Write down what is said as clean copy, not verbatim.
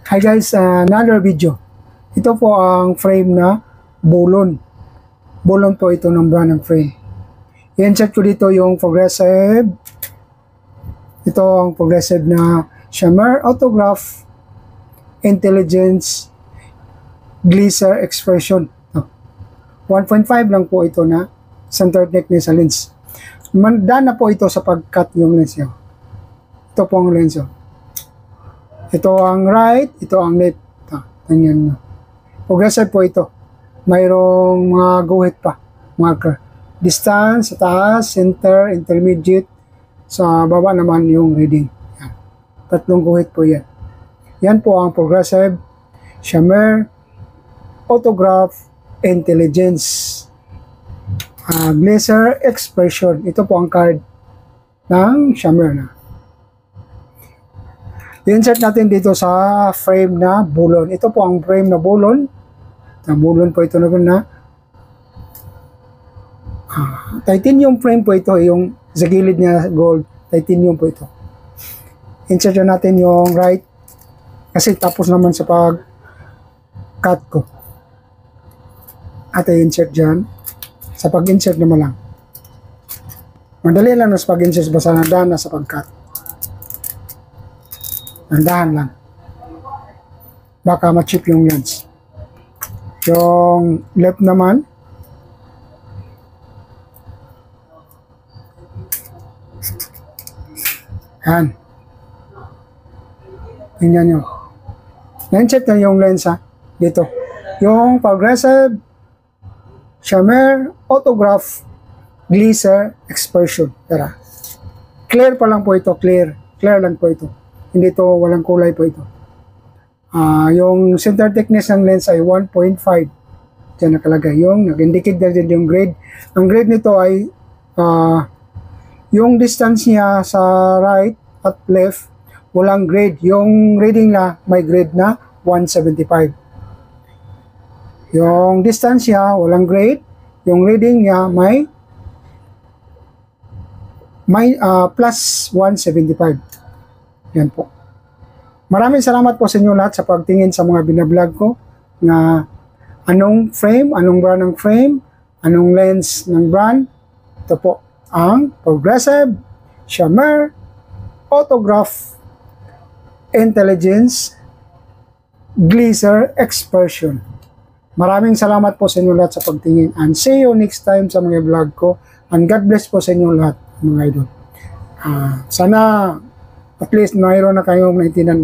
Hi guys, another video. Ito po ang frame na Bulon. Bulon po ito ng brand ng frame. I-insert ko dito yung progressive. Ito ang progressive na Shimmer Autograph Intelligence Glisser Expression. 1.5 lang po ito na center thickness sa lens. Manda na po ito sa pag-cut yung lens nyo. Ito po ang lens nyo. Ito ang right, ito ang left. Ganyan na. Progressive po ito. Mayroong mga guhit pa. Marker. Distance, sa taas, center, intermediate. Sa baba naman yung reading. Yan. Tatlong guhit po yan. Yan po ang progressive Shimmer Autograph Intelligence Glisser Expression. Ito po ang card ng Shimmer na. I-insert natin dito sa frame na Bulon. Ito po ang frame na Bulon. Bulon po ito na titanium frame po ito. Yung sa gilid niya gold. Titanium po ito. Insert na natin yung right. Kasi tapos naman sa pag-cut ko. At i-insert dyan. Sa pag-insert naman lang. Madali lang na sa pag-insert. Basta nandaan na sa pag-cut. Nandahan lang. Baka ma-chip yung lens. Yung left naman. Yan. Tingnan nyo. Na-check na yung lens ha. Dito. Yung progressive Shimmer Autograph Glisser Expression. Tara. Clear pa lang po ito. Clear. Clear lang po ito. Hindi ito, walang kulay po ito. Yung center thickness ng lens ay 1.5. Diyan nakalagay yung, nag-indicate na din yung grade. Ang grade nito ay, yung distance niya sa right at left, walang grade. Yung reading na, may grade na 175. Yung distance niya, walang grade. Yung reading niya, may plus 175. Yan po. Maraming salamat po sa inyo lahat sa pagtingin sa mga binablog ko na anong frame, anong brand ng frame, anong lens ng brand. Ito po ang Progressive Shimmer Autograph Intelligence Glisser Expression. Maraming salamat po sa inyo lahat sa pagtingin and see you next time sa mga vlog ko and God bless po sa inyo lahat mga idol. Sana at least mayroon na kayong naintindihan